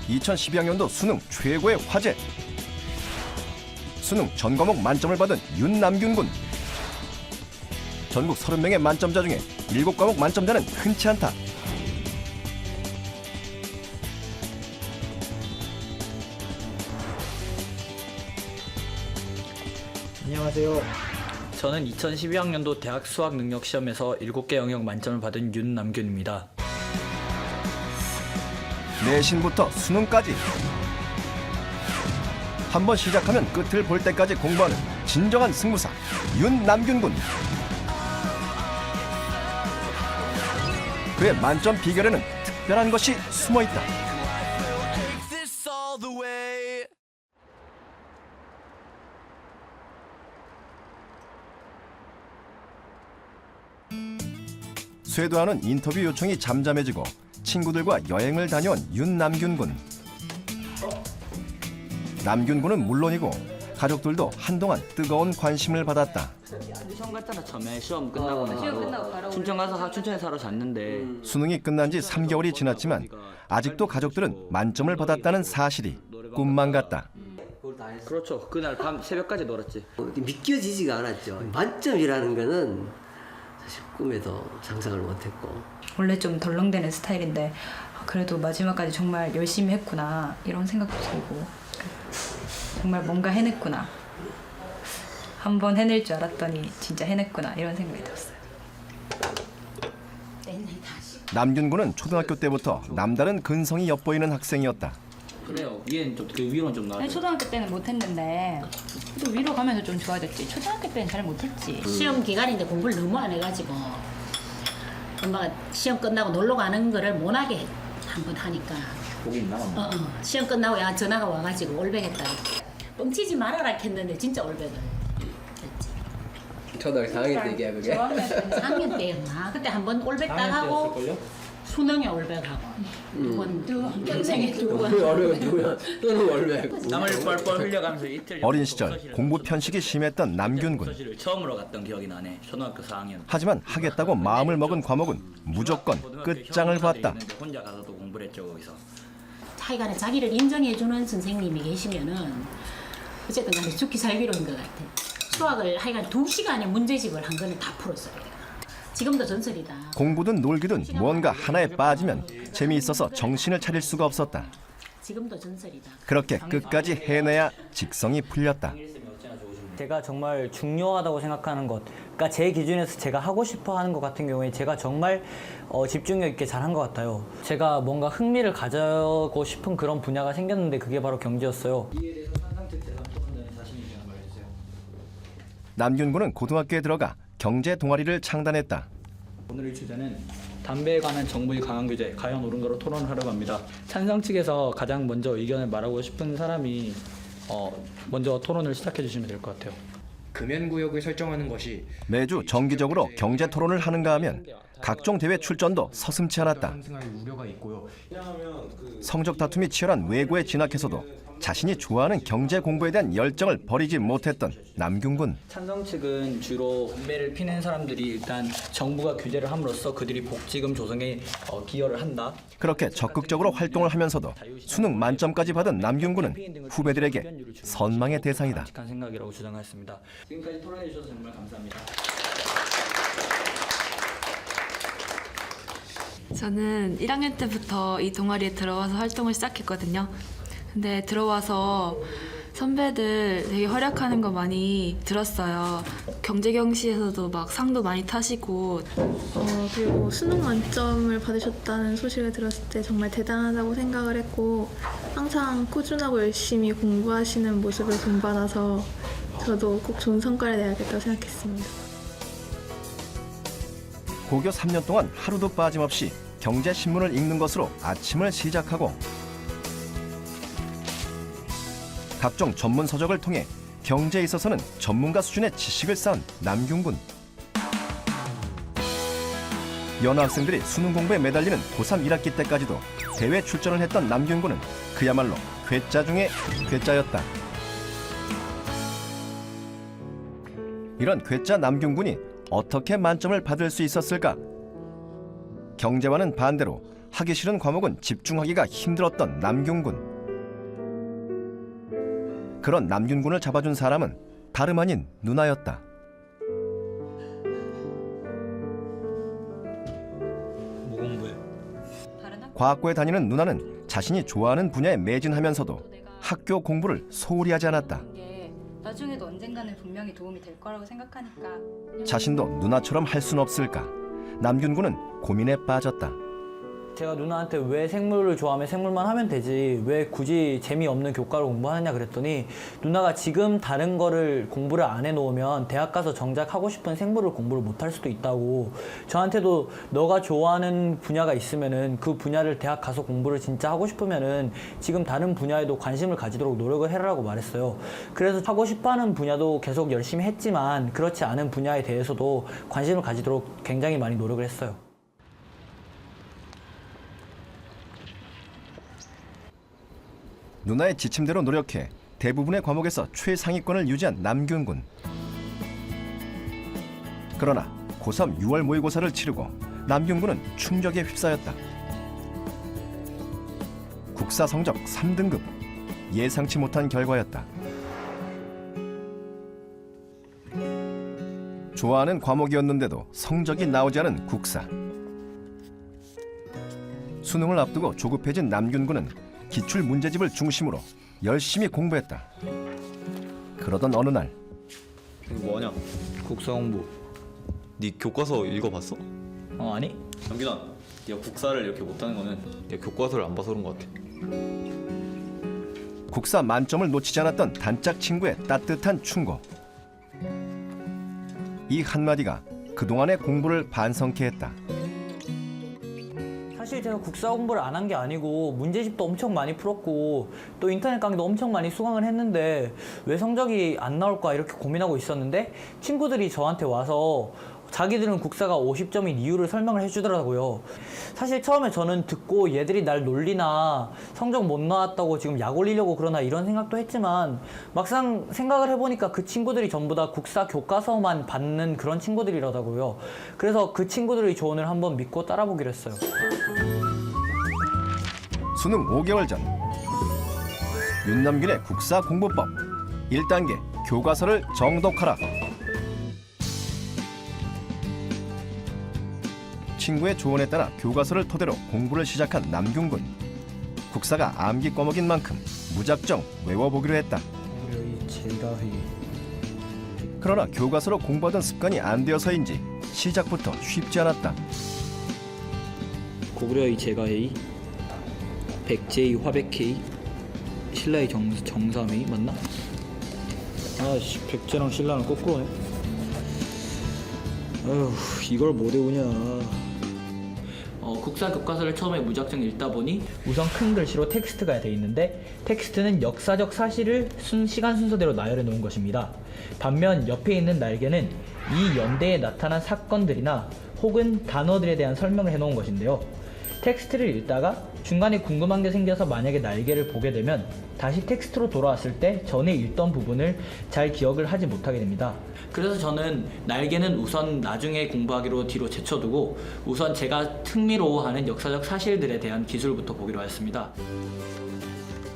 2012학년도 수능 최고의 화제. 수능 전 과목 만점을 받은 윤남균군. 전국 30명의 만점자 중에 7과목 만점자는 흔치 않다. 안녕하세요. 저는 2012학년도 대학 수학 능력 시험에서 7개 영역 만점을 받은 윤남균입니다. 내신부터 수능까지 한번 시작하면 끝을 볼 때까지 공부하는 진정한 승부사 윤남균군. 그의 만점 비결에는 특별한 것이 숨어있다. 쇄도하는 인터뷰 요청이 잠잠해지고 친구들과 여행을 다녀온 윤남균군. 남균군은 물론이고 가족들도 한동안 뜨거운 관심을 받았다. 시험 갔잖아 처음에 시험 끝나고 나서 춘천 가서 춘천에서 하루 잤는데 수능이 끝난 지 3개월이 지났지만 아직도 가족들은 만점을 받았다는 사실이 꿈만 같다. 그렇죠. 그날 밤 새벽까지 놀았지. 믿겨지지가 않았죠. 만점이라는 거는 사실 꿈에도 상상을 못했고. 원래 좀 덜렁대는 스타일인데 그래도 마지막까지 정말 열심히 했구나 이런 생각도 들고 정말 뭔가 해냈구나. 한번 해낼 줄 알았더니 진짜 해냈구나 이런 생각이 들었어요. 남균군은 초등학교 때부터 남다른 근성이 엿보이는 학생이었다. 그래요. 위에는 좀 위로는 좀 나아요. 초등학교 때는 못했는데 또 위로 가면서 좀 좋아졌지. 초등학교 때는 잘 못했지. 시험 기간인데 공부를 너무 안 해가지고 엄마가 시험 끝나고 놀러 가는 거를 못하게 한번 하니까 거기 있나 봐. 시험 끝나고 야 전화가 와가지고 올백했다. 뻥치지 말아라 했는데 진짜 올백을 했지. 초등학교 4학년 때 얘기야 그게? 4학년 때였나? 그때 한번 올백 딱 하고 수능에 올백하고 두번 평생에 두 번. 어려워 누구야? 또는 월백. 땀을 뻘뻘 흘려가면서 이틀 어린 시절 공부 편식이 심했던 남균군. 서실을 처음으로 갔던 기억이 나네. 초등학교 4학년. 하지만 하겠다고 마음을 먹은 과목은 무조건 끝장을 봤다. 혼자 가서도 공부를 했죠 거기서. 하여간에 자기를 인정해주는 선생님이 계시면은 어쨌든 간에 죽기 살기로인 것 같아. 수학을 하여간 2시간에 문제집을 한 거는 다 풀었어요. 지금도 전설이다. 공부든 놀기든 무언가 하나에 빠지면 재미있어서 정신을 차릴 수가 없었다. 지금도 전설이다. 그렇게 끝까지 해내야 직성이 풀렸다. 제가 정말 중요하다고 생각하는 것, 그러니까 제 기준에서 제가 하고 싶어 하는 것 같은 경우에 제가 정말 집중력 있게 잘한 것 같아요. 제가 뭔가 흥미를 가지고 싶은 그런 분야가 생겼는데 그게 바로 경제였어요. 남균군은 고등학교에 들어가 경제 동아리를 창단했다. 오늘의 주제는 담배에 관한 정부의 강한 규제, 과연 옳은가로 토론을 하려고 합니다. 찬성 측에서 가장 먼저 의견을 말하고 싶은 사람이 먼저 토론을 시작해 주시면 될 것 같아요. 금연구역을 설정하는 것이 매주 정기적으로 경제 토론을 하는가 하면 각종 대회 출전도 서슴지 않았다. 상승할 우려가 있고요. 성적 다툼이 치열한 외고에 진학해서도 자신이 좋아하는 경제 공부에 대한 열정을 버리지 못했던 남균군. 찬성 측은 주로 담배를 피는 사람들이 일단 정부가 규제를 함으로써 그들이 복지금 조성에 기여를 한다. 그렇게 적극적으로 활동을 하면서도 수능 만점까지 받은 남균군은 후배들에게 선망의 대상이다. 바람직한 생각이라고 주장했습니다. 지금까지 토론해 주셔서 정말 감사합니다. 저는 1학년 때부터 이 동아리에 들어와서 활동을 시작했거든요. 근데 들어와서 선배들 되게 활약하는 거 많이 들었어요. 경제경시에서도 막 상도 많이 타시고 그리고 수능 만점을 받으셨다는 소식을 들었을 때 정말 대단하다고 생각을 했고 항상 꾸준하고 열심히 공부하시는 모습을 본받아서 저도 꼭 좋은 성과를 내야겠다고 생각했습니다. 고교 3년 동안 하루도 빠짐없이 경제신문을 읽는 것으로 아침을 시작하고 각종 전문 서적을 통해 경제에 있어서는 전문가 수준의 지식을 쌓은 남균군. 여느 학생들이 수능 공부에 매달리는 고3 1학기 때까지도 대회 출전을 했던 남균군은 그야말로 괴짜 중의 괴짜였다. 이런 괴짜 남균군이 어떻게 만점을 받을 수 있었을까? 경제와는 반대로 하기 싫은 과목은 집중하기가 힘들었던 남균군. 그런 남균군을 잡아준 사람은 다름 아닌 누나였다. 뭐 공부해? 과학고에 다니는 누나는 자신이 좋아하는 분야에 매진하면서도 학교 공부를 소홀히 하지 않았다. 게 나중에도 언젠가는 분명히 도움이 될 거라고 생각하니까 자신도 누나처럼 할 순 없을까? 남균군은 고민에 빠졌다. 제가 누나한테 왜 생물을 좋아하면 생물만 하면 되지 왜 굳이 재미없는 교과를 공부하느냐 그랬더니 누나가 지금 다른 거를 공부를 안 해놓으면 대학 가서 정작 하고 싶은 생물을 공부를 못 할 수도 있다고 저한테도 너가 좋아하는 분야가 있으면은 그 분야를 대학 가서 공부를 진짜 하고 싶으면은 지금 다른 분야에도 관심을 가지도록 노력을 해라라고 말했어요. 그래서 하고 싶어하는 분야도 계속 열심히 했지만 그렇지 않은 분야에 대해서도 관심을 가지도록 굉장히 많이 노력을 했어요. 누나의 지침대로 노력해 대부분의 과목에서 최상위권을 유지한 남균군. 그러나 고3 6월 모의고사를 치르고 남균군은 충격에 휩싸였다. 국사 성적 3등급. 예상치 못한 결과였다. 좋아하는 과목이었는데도 성적이 나오지 않은 국사. 수능을 앞두고 조급해진 남균군은 기출 문제집을 중심으로 열심히 공부했다. 그러던 어느 날 이거 뭐하냐? 국사 공부. 네 교과서 읽어봤어? 아니? 남균아, 네가 국사를 이렇게 못하는 거는 네가 교과서를 안 봐서 그런 것 같아. 국사 만점을 놓치지 않았던 단짝 친구의 따뜻한 충고. 이 한마디가 그동안의 공부를 반성케 했다. 사실 제가 국사 공부를 안 한 게 아니고 문제집도 엄청 많이 풀었고 또 인터넷 강의도 엄청 많이 수강을 했는데 왜 성적이 안 나올까 이렇게 고민하고 있었는데 친구들이 저한테 와서 자기들은 국사가 50점인 이유를 설명을 해주더라고요. 사실 처음에 저는 듣고 얘들이 날 놀리나 성적 못 나왔다고 지금 약 올리려고 그러나 이런 생각도 했지만 막상 생각을 해보니까 그 친구들이 전부 다 국사 교과서만 받는 그런 친구들이라더라고요. 그래서 그 친구들의 조언을 한번 믿고 따라보기로 했어요. 수능 5개월 전 윤남균의 국사 공부법 1단계 교과서를 정독하라. 친구의 조언에 따라 교과서를 토대로 공부를 시작한 남균군. 국사가 암기 과목인 만큼 무작정 외워보기로 했다. 그러나 교과서로 공부하던 습관이 안 되어서인지 시작부터 쉽지 않았다. 고구려의 제가의, 백제의 화백회의, 신라의 정삼회의 맞나? 아씨 백제랑 신라는 거꾸로네. 아휴 이걸 못 외우냐. 국사 교과서를 처음에 무작정 읽다 보니 우선 큰 글씨로 텍스트가 돼 있는데 텍스트는 역사적 사실을 시간 순서대로 나열해 놓은 것입니다. 반면 옆에 있는 날개는 이 연대에 나타난 사건들이나 혹은 단어들에 대한 설명을 해 놓은 것인데요. 텍스트를 읽다가 중간에 궁금한 게 생겨서 만약에 날개를 보게 되면 다시 텍스트로 돌아왔을 때 전에 읽던 부분을 잘 기억을 하지 못하게 됩니다. 그래서 저는 날개는 우선 나중에 공부하기로 뒤로 제쳐두고 우선 제가 흥미로워하는 역사적 사실들에 대한 기술부터 보기로 했습니다.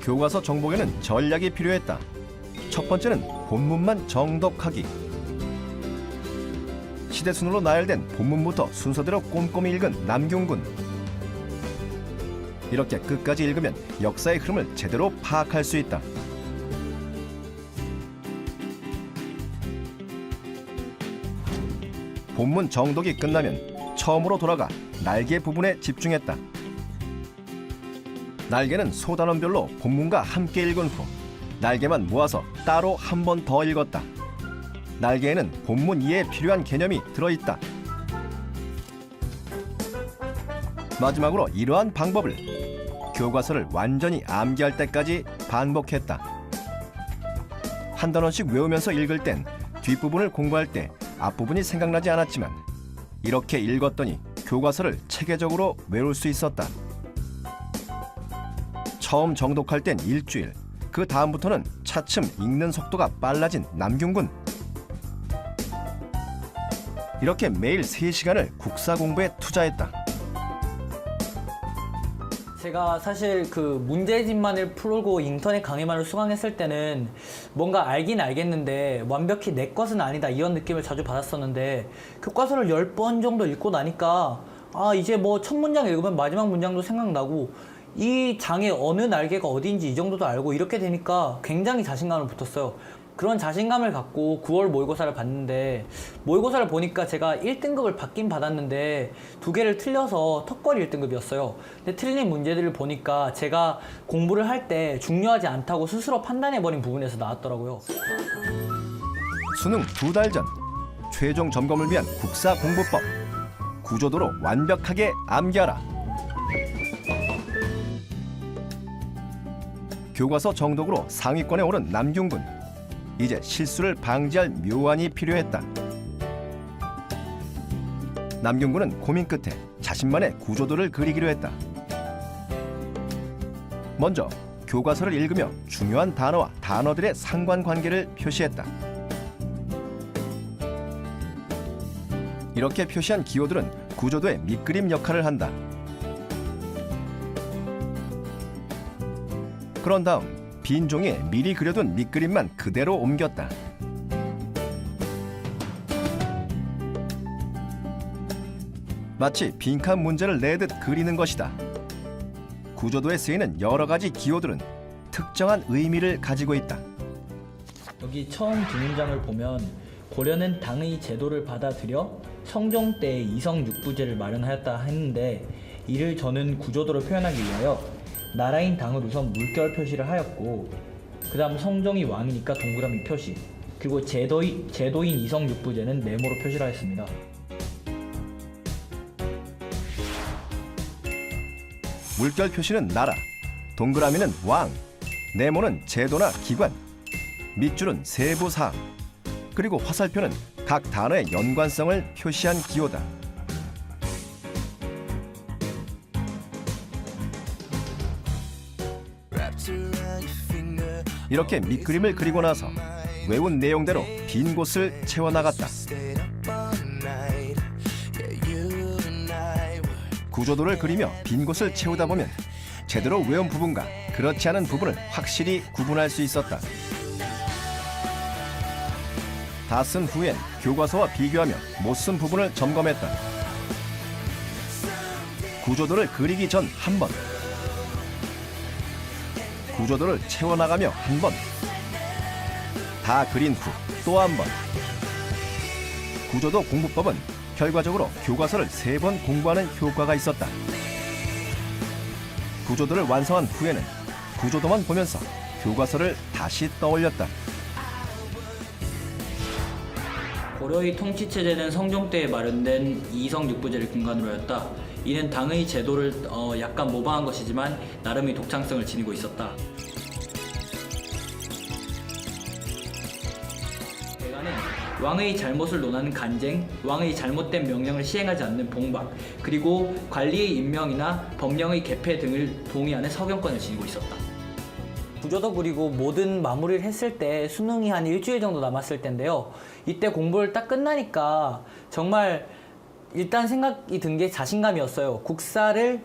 교과서 정복에는 전략이 필요했다. 첫 번째는 본문만 정독하기. 시대순으로 나열된 본문부터 순서대로 꼼꼼히 읽은 남균군. 이렇게 끝까지 읽으면 역사의 흐름을 제대로 파악할 수 있다. 본문 정독이 끝나면 처음으로 돌아가 날개 부분에 집중했다. 날개는 소단원별로 본문과 함께 읽은 후 날개만 모아서 따로 한 번 더 읽었다. 날개에는 본문 이해에 필요한 개념이 들어있다. 마지막으로 이러한 방법을 교과서를 완전히 암기할 때까지 반복했다. 한 단원씩 외우면서 읽을 땐 뒷부분을 공부할 때 앞부분이 생각나지 않았지만 이렇게 읽었더니 교과서를 체계적으로 외울 수 있었다. 처음 정독할 땐 일주일, 그 다음부터는 차츰 읽는 속도가 빨라진 남균군. 이렇게 매일 3시간을 국사 공부에 투자했다. 제가 사실 그 문제집만을 풀고 인터넷 강의만을 수강했을 때는 뭔가 알긴 알겠는데 완벽히 내 것은 아니다 이런 느낌을 자주 받았었는데 교과서를 10번 정도 읽고 나니까 아 이제 뭐 첫 문장 읽으면 마지막 문장도 생각나고 이 장의 어느 날개가 어디인지 이 정도도 알고 이렇게 되니까 굉장히 자신감을 붙었어요. 그런 자신감을 갖고 9월 모의고사를 봤는데 모의고사를 보니까 제가 1등급을 받긴 받았는데 2개를 틀려서 턱걸이 1등급이었어요. 근데 틀린 문제들을 보니까 제가 공부를 할 때 중요하지 않다고 스스로 판단해버린 부분에서 나왔더라고요. 수능 2달 전 최종 점검을 위한 국사 공부법 구조도로 완벽하게 암기하라. 교과서 정독으로 상위권에 오른 남균군. 이제 실수를 방지할 묘안이 필요했다. 남균군은 고민 끝에 자신만의 구조도를 그리기로 했다. 먼저 교과서를 읽으며 중요한 단어와 단어들의 상관관계를 표시했다. 이렇게 표시한 기호들은 구조도의 밑그림 역할을 한다. 그런 다음 빈 종이에 미리 그려둔 밑그림만 그대로 옮겼다. 마치 빈칸 문제를 내듯 그리는 것이다. 구조도에 쓰이는 여러 가지 기호들은 특정한 의미를 가지고 있다. 여기 처음 두 문장을 보면 고려는 당의 제도를 받아들여 성종 때의 이성육부제를 마련하였다 했는데 이를 저는 구조도로 표현하기 위하여 나라인 당을 우선 물결 표시를 하였고 그 다음 성종이 왕이니까 동그라미 표시 그리고 제도인 이성육부제는 네모로 표시를 하였습니다. 물결 표시는 나라, 동그라미는 왕, 네모는 제도나 기관, 밑줄은 세부 사항, 그리고 화살표는 각 단어의 연관성을 표시한 기호다. 이렇게 밑그림을 그리고 나서 외운 내용대로 빈 곳을 채워나갔다. 구조도를 그리며 빈 곳을 채우다 보면 제대로 외운 부분과 그렇지 않은 부분을 확실히 구분할 수 있었다. 다 쓴 후엔 교과서와 비교하며 못 쓴 부분을 점검했다. 구조도를 그리기 전 한 번, 구조도를 채워나가며 한 번, 다 그린 후 또 한 번. 구조도 공부법은 결과적으로 교과서를 3번 공부하는 효과가 있었다. 구조도를 완성한 후에는 구조도만 보면서 교과서를 다시 떠올렸다. 고려의 통치체제는 성종 때에 마련된 이성육부제를 근간으로 하였다. 이는 당의 제도를 약간 모방한 것이지만 나름의 독창성을 지니고 있었다. 대가는 왕의 잘못을 논하는 간쟁, 왕의 잘못된 명령을 시행하지 않는 봉박, 그리고 관리의 임명이나 법령의 개폐 등을 동의하는 서경권을 지니고 있었다. 구조도 그리고 모든 마무리를 했을 때 수능이 한 일주일 정도 남았을 텐데요. 이때 공부를 딱 끝나니까 정말 일단 생각이 든 게 자신감이었어요. 국사를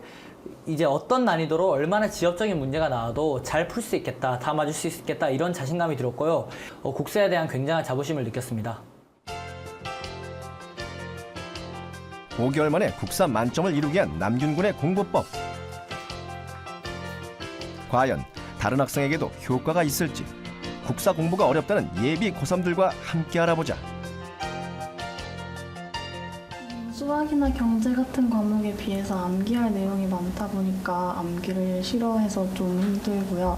이제 어떤 난이도로 얼마나 지엽적인 문제가 나와도 잘 풀 수 있겠다, 다 맞을 수 있겠다 이런 자신감이 들었고요. 국사에 대한 굉장한 자부심을 느꼈습니다. 5개월 만에 국사 만점을 이루게 한 남균군의 공부법. 과연 다른 학생에게도 효과가 있을지 국사 공부가 어렵다는 예비 고3들과 함께 알아보자. 수학이나 경제 같은 과목에 비해서 암기할 내용이 많다 보니까 암기를 싫어해서 좀 힘들고요.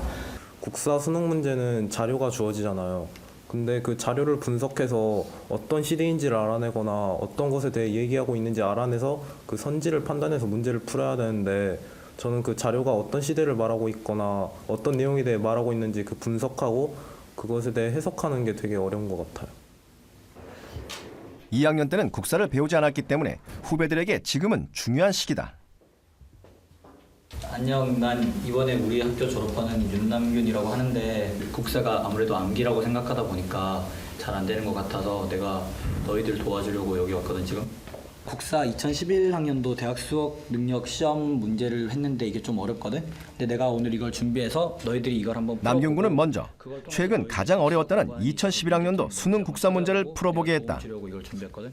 국사 수능 문제는 자료가 주어지잖아요. 근데 그 자료를 분석해서 어떤 시대인지를 알아내거나 어떤 것에 대해 얘기하고 있는지 알아내서 그 선지를 판단해서 문제를 풀어야 되는데 저는 그 자료가 어떤 시대를 말하고 있거나 어떤 내용에 대해 말하고 있는지 그 분석하고 그것에 대해 해석하는 게 되게 어려운 것 같아요. 2학년 때는 국사를 배우지 않았기 때문에 후배들에게 지금은 중요한 시기다. 안녕, 난 이번에 우리 학교 졸업하는 윤남균이라고 하는데 국사가 아무래도 암기라고 생각하다 보니까 잘 안 되는 것 같아서 내가 너희들 도와주려고 여기 왔거든 지금. 국사 2011학년도 대학 수학 능력 시험 문제를 했는데 이게 좀 어렵거든. 근데 내가 오늘 이걸 준비해서 너희들이 이걸 한번 남균군은 먼저 최근 가장 어려웠다는 2011학년도 수능 국사 문제를 풀어보게 했다. 이걸 준비했거든.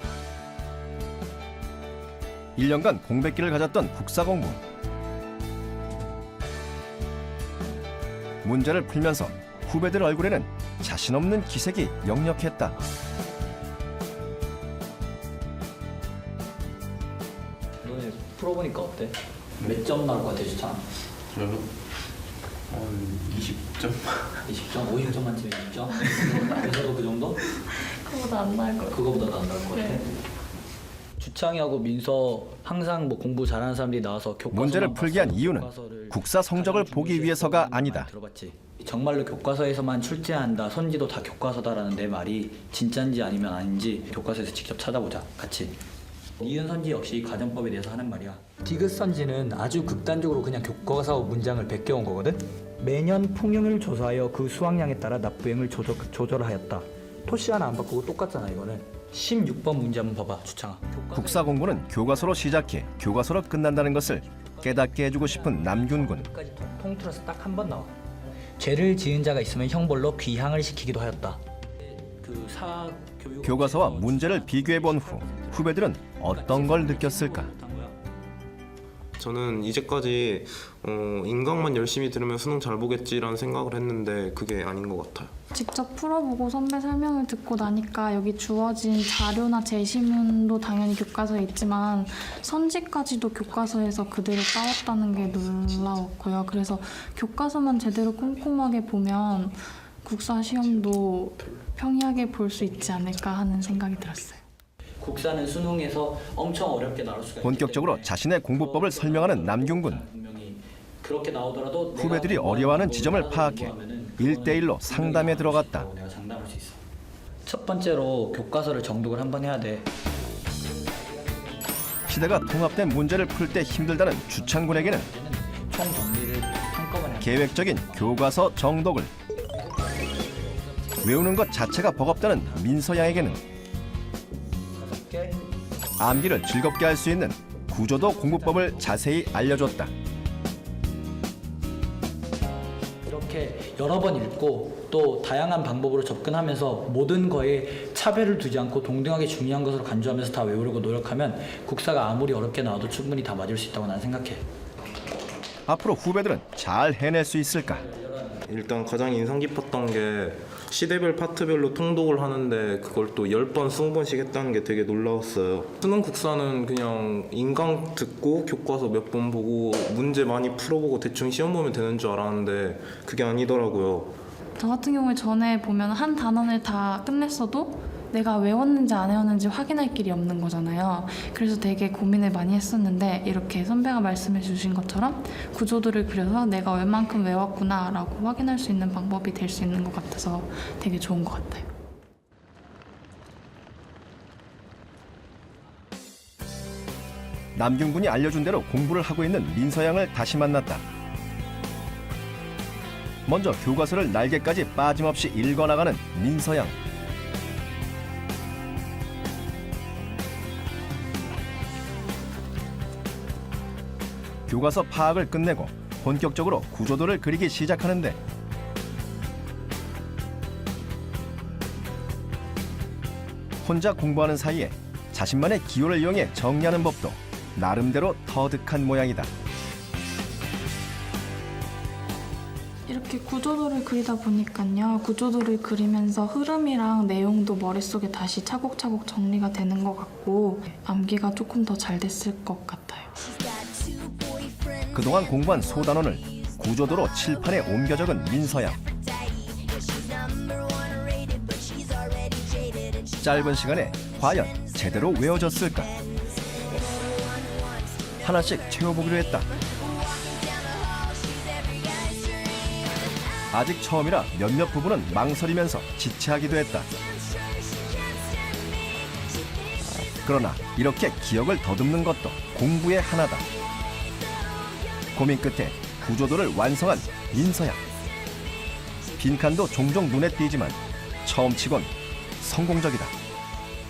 1년간 공백기를 가졌던 국사 공부. 문제를 풀면서 후배들 얼굴에는 자신 없는 기색이 역력했다. 너네 풀어보니까 어때? 몇 점 나올 것 같아, 주찬? 저요? 20점? 20점? 50점 만점에 20점? 그래서도 그 정도? 그거보다 안 나을 것 같아요. 그거보다 안 나올 것 같아? 주창이하고 민서 항상 뭐 공부 잘하는 사람들이 나와서 교과서만 문제를 풀게 한 봤어. 이유는 교과서를 국사 성적을 가장 보기 중요시 위해서가 했던 말 아니다. 들어봤지? 정말로 교과서에서만 출제한다. 선지도 다 교과서다라는 내 말이 진짜인지 아니면 아닌지 교과서에서 직접 찾아보자. 같이. 니은 선지 역시 가정법에 대해서 하는 말이야. 디귿 선지는 아주 극단적으로 그냥 교과서 문장을 베껴온 거거든. 매년 풍흉을 조사하여 그 수확량에 따라 납부액을 조절하였다. 토시 하나 안 바꾸고 똑같잖아 이거는. 16번 문제 한번 봐봐, 주창아. 국사 공부는 교과서로 시작해 교과서로 끝난다는 것을 깨닫게 해주고 싶은 남균군. 까지 통틀어서 딱 한 번 나와. 죄를 지은 자가 있으면 형벌로 귀향을 시키기도 하였다. 그 사교육 교과서와 문제를 비교해 본 후 후배들은 어떤 걸 느꼈을까? 저는 이제까지 인강만 열심히 들으면 수능 잘 보겠지라는 생각을 했는데 그게 아닌 것 같아요. 직접 풀어보고 선배 설명을 듣고 나니까 여기 주어진 자료나 제시문도 당연히 교과서에 있지만 선지까지도 교과서에서 그대로 따왔다는 게 놀라웠고요. 그래서 교과서만 제대로 꼼꼼하게 보면 국사 시험도 평이하게 볼 수 있지 않을까 하는 생각이 들었어요. 국사는 수능에서 엄청 어렵게 나올 수가 있기 본격적으로 때문에 자신의 공부법을 설명하는 남균군. 분명히 그렇게 나오더라도 후배들이 내가 어려워하는 공부하는 지점을 거를 파악해 공부하면은 1대1로 그거는 상담에 들어갔다. 내가 장담할 수 있어. 첫 번째로 교과서를 정독을 한번 해야 돼. 시대가 통합된 문제를 풀 때 힘들다는 주창군에게는 총 정리를 한꺼번에 계획적인 교과서 정독을, 외우는 것 자체가 버겁다는 민서양에게는 암기를 즐겁게 할 수 있는 구조도 공부법을 자세히 알려줬다. 이렇게 여러 번 읽고 또 다양한 방법으로 접근하면서 모든 거에 차별을 두지 않고 동등하게 중요한 것으로 간주하면서 다 외우려고 노력하면 국사가 아무리 어렵게 나와도 충분히 다 맞을 수 있다고 나는 생각해. 앞으로 후배들은 잘 해낼 수 있을까? 일단 가장 인상 깊었던 게 시대별 파트별로 통독을 하는데 그걸 또 10번, 20번씩 했다는 게 되게 놀라웠어요. 수능 국사는 그냥 인강 듣고 교과서 몇 번 보고 문제 많이 풀어보고 대충 시험 보면 되는 줄 알았는데 그게 아니더라고요. 저 같은 경우에 전에 보면 한 단원을 다 끝냈어도 내가 외웠는지 안 외웠는지 확인할 길이 없는 거잖아요. 그래서 되게 고민을 많이 했었는데 이렇게 선배가 말씀해 주신 것처럼 구조도를 그려서 내가 얼만큼 외웠구나 라고 확인할 수 있는 방법이 될 수 있는 것 같아서 되게 좋은 것 같아요. 남균군이 알려준 대로 공부를 하고 있는 민서양을 다시 만났다. 먼저 교과서를 날개까지 빠짐없이 읽어나가는 민서양. 교과서 파악을 끝내고 본격적으로 구조도를 그리기 시작하는데 혼자 공부하는 사이에 자신만의 기호를 이용해 정리하는 법도 나름대로 터득한 모양이다. 이렇게 구조도를 그리다 보니까요. 구조도를 그리면서 흐름이랑 내용도 머릿속에 다시 차곡차곡 정리가 되는 것 같고 암기가 조금 더 잘 됐을 것 같아요. 그동안 공부한 소단원을 구조도로 칠판에 옮겨 적은 민서양. 짧은 시간에 과연 제대로 외워졌을까? 하나씩 채워보기로 했다. 아직 처음이라 몇몇 부분은 망설이면서 지체하기도 했다. 그러나 이렇게 기억을 더듬는 것도 공부의 하나다. 고민 끝에 구조도를 완성한 민서양. 빈칸도 종종 눈에 띄지만 처음 치곤 성공적이다.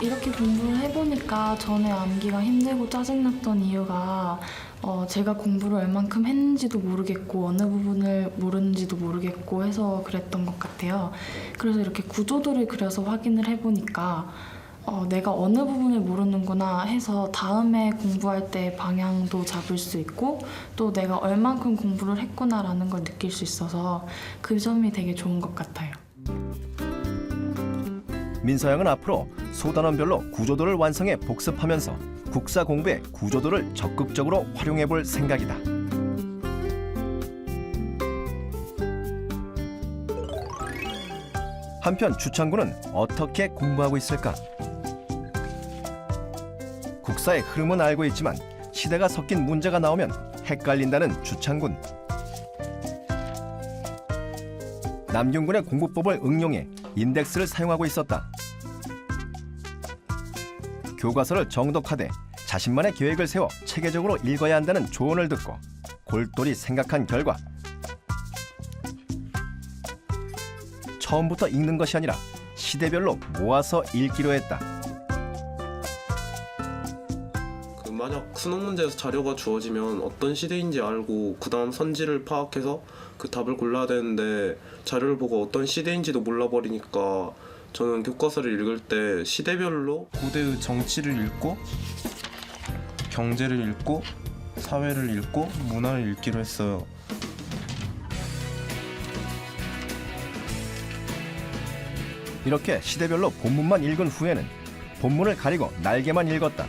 이렇게 공부를 해보니까 전에 암기가 힘들고 짜증났던 이유가 제가 공부를 얼만큼 했는지도 모르겠고 어느 부분을 모르는지도 모르겠고 해서 그랬던 것 같아요. 그래서 이렇게 구조도를 그려서 확인을 해보니까 내가 어느 부분을 모르는구나 해서 다음에 공부할 때 방향도 잡을 수 있고 또 내가 얼만큼 공부를 했구나라는 걸 느낄 수 있어서 그 점이 되게 좋은 것 같아요. 민서양은 앞으로 소단원별로 구조도를 완성해 복습하면서 국사 공부에 구조도를 적극적으로 활용해 볼 생각이다. 한편 주창군은 어떻게 공부하고 있을까? 국사의 흐름은 알고 있지만 시대가 섞인 문제가 나오면 헷갈린다는 주창군. 남균군의 공부법을 응용해 인덱스를 사용하고 있었다. 교과서를 정독하되 자신만의 계획을 세워 체계적으로 읽어야 한다는 조언을 듣고 골똘히 생각한 결과 처음부터 읽는 것이 아니라 시대별로 모아서 읽기로 했다. 만약 수능 문제에서 자료가 주어지면 어떤 시대인지 알고 그 다음 선지를 파악해서 그 답을 골라야 되는데 자료를 보고 어떤 시대인지도 몰라버리니까 저는 교과서를 읽을 때 시대별로 고대의 정치를 읽고 경제를 읽고 사회를 읽고 문화를 읽기로 했어요. 이렇게 시대별로 본문만 읽은 후에는 본문을 가리고 날개만 읽었다.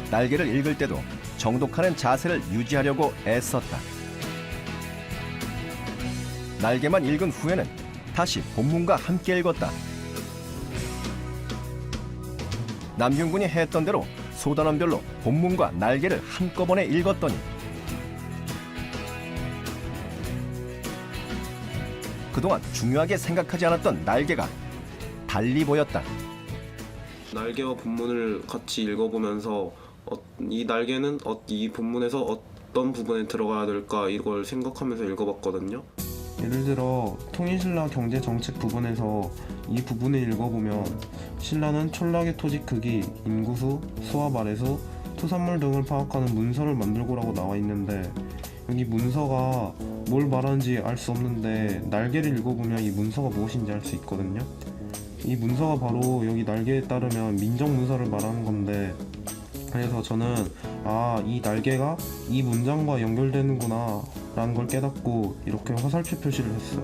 날개를 읽을 때도 정독하는 자세를 유지하려고 애썼다. 날개만 읽은 후에는 다시 본문과 함께 읽었다. 남균군이 했던 대로 소단원별로 본문과 날개를 한꺼번에 읽었더니 그동안 중요하게 생각하지 않았던 날개가 달리 보였다. 날개와 본문을 같이 읽어보면서 이 날개는 이 본문에서 어떤 부분에 들어가야 될까 이걸 생각하면서 읽어봤거든요. 예를 들어 통일신라 경제정책 부분에서 이 부분을 읽어보면 신라는 촌락의 토지 크기, 인구수, 수압 아래수, 토산물 등을 파악하는 문서를 만들고라고 나와 있는데 여기 문서가 뭘 말하는지 알 수 없는데 날개를 읽어보면 이 문서가 무엇인지 알 수 있거든요. 이 문서가 바로 여기 날개에 따르면 민정문서를 말하는 건데 그래서 저는 이 날개가 이 문장과 연결되는구나 라는 걸 깨닫고 이렇게 화살표 표시를 했어요.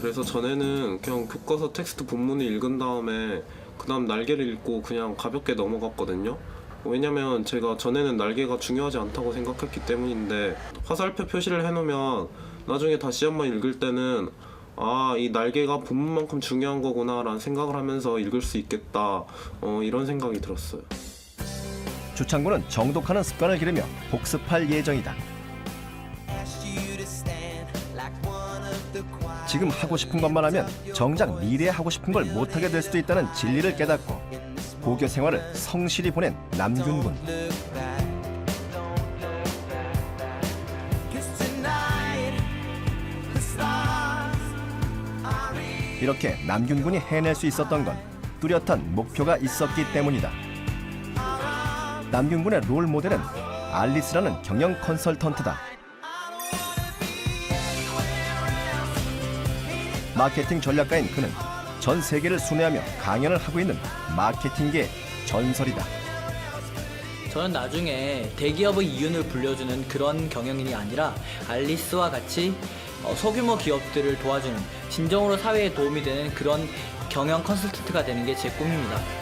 그래서 전에는 그냥 교과서 텍스트 본문을 읽은 다음에 그 다음 날개를 읽고 그냥 가볍게 넘어갔거든요. 왜냐면 제가 전에는 날개가 중요하지 않다고 생각했기 때문인데 화살표 표시를 해놓으면 나중에 다시 한번 읽을 때는 이 날개가 본문만큼 중요한 거구나 라는 생각을 하면서 읽을 수 있겠다 이런 생각이 들었어요. 주창군은 정독하는 습관을 기르며 복습할 예정이다. 지금 하고 싶은 것만 하면 정작 미래에 하고 싶은 걸 못하게 될 수도 있다는 진리를 깨닫고 고교 생활을 성실히 보낸 남균군. 이렇게 남균군이 해낼 수 있었던 건 뚜렷한 목표가 있었기 때문이다. 남균군의 롤 모델은 알리스라는 경영 컨설턴트다. 마케팅 전략가인 그는 전 세계를 순회하며 강연을 하고 있는 마케팅계의 전설이다. 저는 나중에 대기업의 이윤을 불려주는 그런 경영인이 아니라 알리스와 같이 소규모 기업들을 도와주는 진정으로 사회에 도움이 되는 그런 경영 컨설턴트가 되는 게 제 꿈입니다.